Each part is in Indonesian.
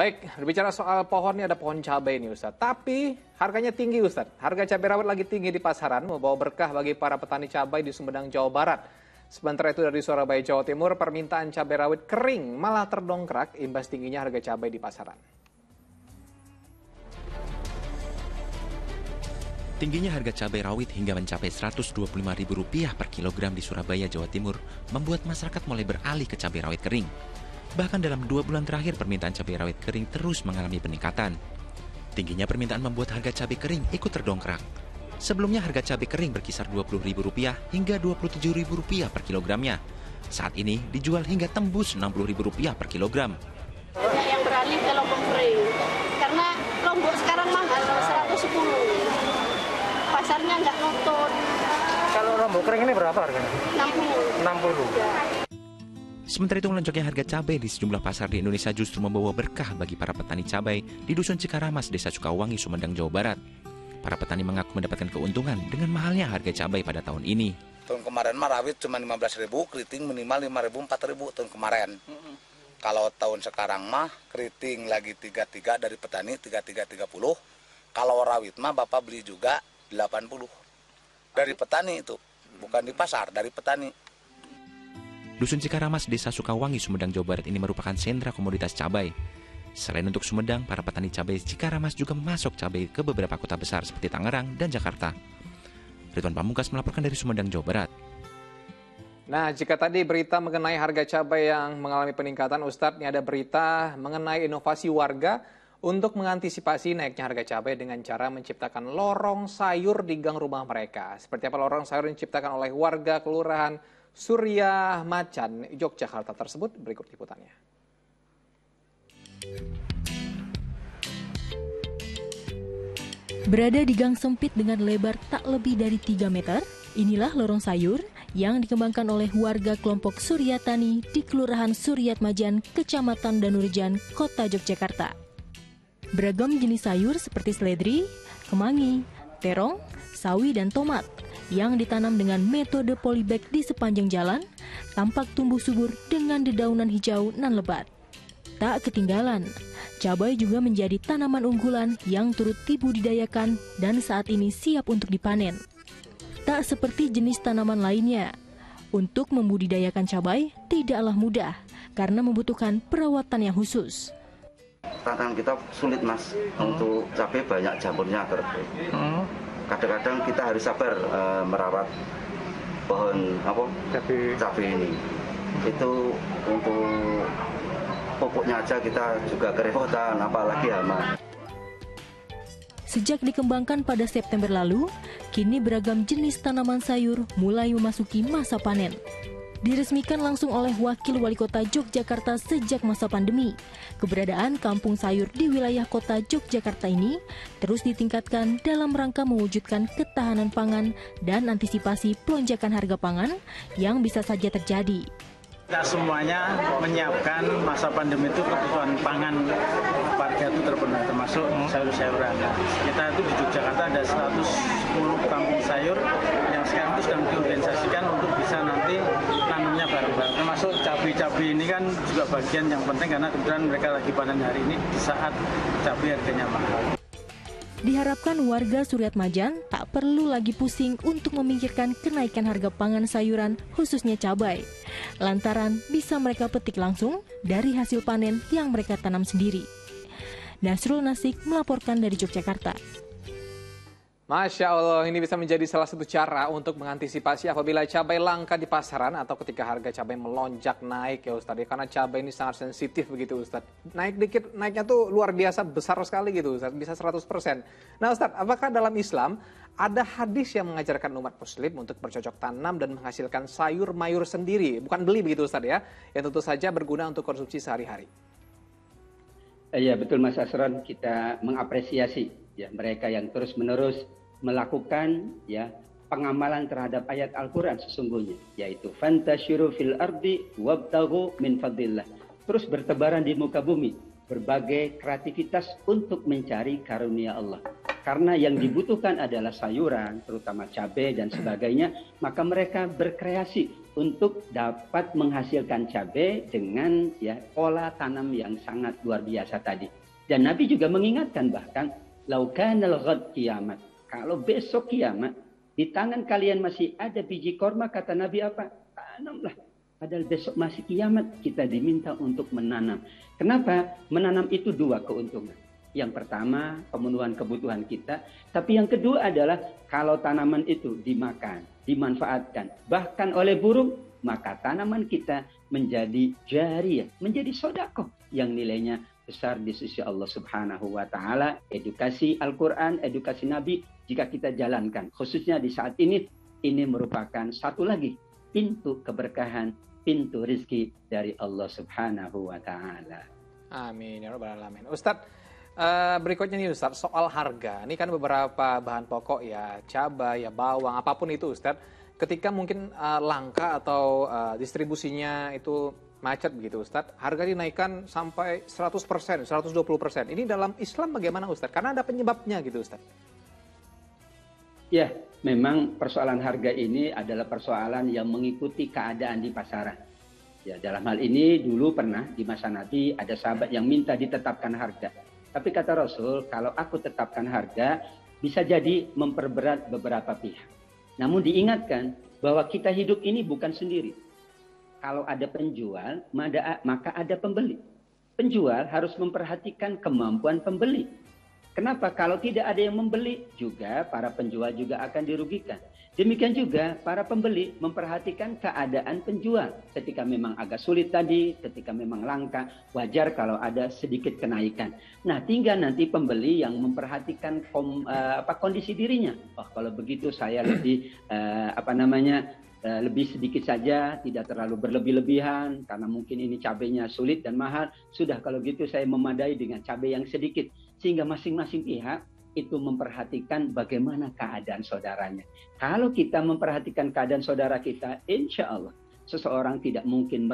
Baik, berbicara soal pohon, ini ada pohon cabai nih Ustadz. Tapi harganya tinggi Ustadz. Harga cabai rawit lagi tinggi di pasaran, membawa berkah bagi para petani cabai di Sumedang, Jawa Barat. Sementara itu dari Surabaya, Jawa Timur, permintaan cabai rawit kering malah terdongkrak imbas tingginya harga cabai di pasaran. Tingginya harga cabai rawit hingga mencapai Rp125.000 per kilogram di Surabaya, Jawa Timur membuat masyarakat mulai beralih ke cabai rawit kering. Bahkan dalam 2 bulan terakhir permintaan cabai rawit kering terus mengalami peningkatan. Tingginya permintaan membuat harga cabai kering ikut terdongkrak. Sebelumnya harga cabai kering berkisar Rp20.000 hingga Rp27.000 per kilogramnya. Saat ini dijual hingga tembus Rp60.000 per kilogram. Banyak yang beralih ke Lombok kering karena Lombok sekarang mahal 110. Pasarnya nggak nonton. Kalau Lombok kering ini berapa harganya? 60. Ya. Sementara itu melonjaknya harga cabai di sejumlah pasar di Indonesia justru membawa berkah bagi para petani cabai di Dusun Cikaramas, Desa Sukawangi, Sumedang, Jawa Barat. Para petani mengaku mendapatkan keuntungan dengan mahalnya harga cabai pada tahun ini. Tahun kemarin mah rawit cuma 15.000, keriting minimal 5.000, 4.000 tahun kemarin. Kalau tahun sekarang mah keriting lagi 33 dari petani 33.30. Kalau rawit mah Bapak beli juga 80. Dari petani itu, bukan di pasar, dari petani. Dusun Cikaramas, Desa Sukawangi, Sumedang, Jawa Barat ini merupakan sentra komoditas cabai. Selain untuk Sumedang, para petani cabai Cikaramas juga memasok cabai ke beberapa kota besar seperti Tangerang dan Jakarta. Ridwan Pamungkas melaporkan dari Sumedang, Jawa Barat. Nah, jika tadi berita mengenai harga cabai yang mengalami peningkatan, Ustadz, ini ada berita mengenai inovasi warga untuk mengantisipasi naiknya harga cabai dengan cara menciptakan lorong sayur di gang rumah mereka. Seperti apa lorong sayur yang diciptakan oleh warga Kelurahan Surya Macan, Yogyakarta tersebut, berikut liputannya. Berada di gang sempit dengan lebar tak lebih dari 3 meter, inilah lorong sayur yang dikembangkan oleh warga kelompok Surya Tani di Kelurahan Suryat Majan, Kecamatan Danurjan, Kota Yogyakarta. Beragam jenis sayur seperti seledri, kemangi, terong, sawi, dan tomat yang ditanam dengan metode polybag di sepanjang jalan, tampak tumbuh subur dengan dedaunan hijau nan lebat. Tak ketinggalan, cabai juga menjadi tanaman unggulan yang turut dibudidayakan dan saat ini siap untuk dipanen. Tak seperti jenis tanaman lainnya, untuk membudidayakan cabai tidaklah mudah karena membutuhkan perawatan yang khusus. Tantangan kita sulit Mas, untuk cabai banyak jamurnya kadang-kadang kita harus sabar merawat pohon cabai ini. Itu untuk pupuknya aja kita juga kerepotan, apalagi hama. Sejak dikembangkan pada September lalu, kini beragam jenis tanaman sayur mulai memasuki masa panen. Diresmikan langsung oleh Wakil Wali Kota Yogyakarta sejak masa pandemi. Keberadaan kampung sayur di wilayah kota Yogyakarta ini terus ditingkatkan dalam rangka mewujudkan ketahanan pangan dan antisipasi pelonjakan harga pangan yang bisa saja terjadi. Kita semuanya menyiapkan masa pandemi itu kebutuhan pangan warga itu terpenuhi, termasuk sayur-sayuran. Kita itu di Yogyakarta ada 110 kampung sayur yang sekarang itu sedang diorganisasikan untuk bisa nanti tanamnya bareng-bareng. Termasuk cabai-cabai ini kan juga bagian yang penting karena kebetulan mereka lagi panen hari ini di saat cabai harganya mahal. Diharapkan warga Suryat Majan tak perlu lagi pusing untuk memikirkan kenaikan harga pangan sayuran, khususnya cabai. Lantaran bisa mereka petik langsung dari hasil panen yang mereka tanam sendiri. Nasrul Nasik melaporkan dari Yogyakarta. Masya Allah, ini bisa menjadi salah satu cara untuk mengantisipasi apabila cabai langka di pasaran atau ketika harga cabai melonjak naik ya Ustadz. Karena cabai ini sangat sensitif begitu Ustadz. Naik dikit, naiknya tuh luar biasa besar sekali gitu Ustadz, bisa 100%. Nah Ustadz, apakah dalam Islam ada hadis yang mengajarkan umat muslim untuk bercocok tanam dan menghasilkan sayur mayur sendiri? Bukan beli begitu Ustadz ya, yang tentu saja berguna untuk konsumsi sehari-hari. Iya betul Mas Asron, kita mengapresiasi ya mereka yang terus-menerus melakukan ya pengamalan terhadap ayat Al-Qur'an sesungguhnya, yaitu fantasyiru fil ardi wabtaghu min fadlillah. Terus bertebaran di muka bumi berbagai kreativitas untuk mencari karunia Allah. Karena yang dibutuhkan adalah sayuran, terutama cabai dan sebagainya, maka mereka berkreasi untuk dapat menghasilkan cabai dengan ya pola tanam yang sangat luar biasa tadi. Dan Nabi juga mengingatkan bahkan laukanal ghad kiamat. Kalau besok kiamat di tangan kalian masih ada biji korma, kata Nabi apa? Tanamlah. Padahal besok masih kiamat, kita diminta untuk menanam. Kenapa? Menanam itu dua keuntungan. Yang pertama, pemenuhan kebutuhan kita. Tapi yang kedua adalah kalau tanaman itu dimakan, dimanfaatkan, bahkan oleh burung, maka tanaman kita menjadi jariyah, menjadi sedekah yang nilainya besar di sisi Allah Subhanahu wa taala. Edukasi Al-Qur'an, edukasi Nabi jika kita jalankan, khususnya di saat ini merupakan satu lagi pintu keberkahan, pintu rizki dari Allah Subhanahu wa taala. Amin ya rabbal alamin. Ustadz, berikutnya nih Ustadz, soal harga. Ini kan beberapa bahan pokok ya, cabai, ya bawang, apapun itu Ustadz, ketika mungkin langka atau distribusinya itu macet begitu Ustadz, harga dinaikkan sampai 100%, 120%. Ini dalam Islam bagaimana Ustadz? Karena ada penyebabnya gitu Ustadz. Ya, memang persoalan harga ini adalah persoalan yang mengikuti keadaan di pasaran. Ya, dalam hal ini dulu pernah di masa Nabi ada sahabat yang minta ditetapkan harga. Tapi kata Rasul, kalau aku tetapkan harga, bisa jadi memperberat beberapa pihak. Namun diingatkan bahwa kita hidup ini bukan sendiri. Kalau ada penjual, maka ada pembeli. Penjual harus memperhatikan kemampuan pembeli. Kenapa? Kalau tidak ada yang membeli, juga para penjual juga akan dirugikan. Demikian juga para pembeli memperhatikan keadaan penjual. Ketika memang agak sulit tadi, ketika memang langka, wajar kalau ada sedikit kenaikan. Nah, tinggal nanti pembeli yang memperhatikan kondisi dirinya. Oh, kalau begitu saya lebih lebih sedikit saja, tidak terlalu berlebih-lebihan, karena mungkin ini cabainya sulit dan mahal. Sudah, kalau gitu saya memadai dengan cabai yang sedikit. Sehingga masing-masing pihak itu memperhatikan bagaimana keadaan saudaranya. Kalau kita memperhatikan keadaan saudara kita, insya Allah seseorang tidak mungkin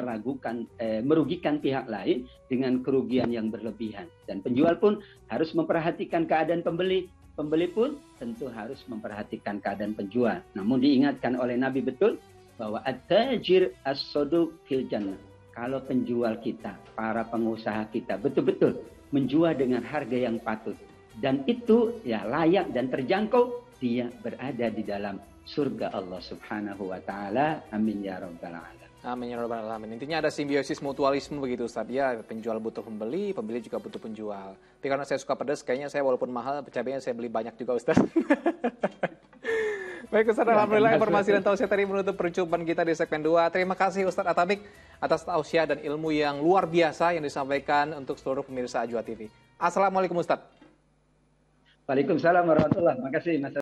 merugikan pihak lain dengan kerugian yang berlebihan. Dan penjual pun harus memperhatikan keadaan pembeli. Pembeli pun tentu harus memperhatikan keadaan penjual. Namun diingatkan oleh Nabi betul bahwa at-tajir as-saduq fil jannah. Kalau penjual kita, para pengusaha kita betul-betul menjual dengan harga yang patut dan itu ya layak dan terjangkau, dia berada di dalam surga Allah Subhanahu wa taala. Amin ya rabbal alamin. Amin ya rabbal alamin. Intinya ada simbiosis mutualisme begitu Ustaz. Ya, penjual butuh pembeli, pembeli juga butuh penjual. Tapi karena saya suka pedas, kayaknya saya walaupun mahal cabainya saya beli banyak juga Ustaz. Baik Ustaz, alhamdulillah informasi dan tausiah tadi menutup perjumpaan kita di segmen 2. Terima kasih Ustaz Atabik atas tausiah dan ilmu yang luar biasa yang disampaikan untuk seluruh pemirsa Ajwa TV. Assalamualaikum Ustaz. Waalaikumsalam warahmatullahi wabarakatuh. Makasih Mas.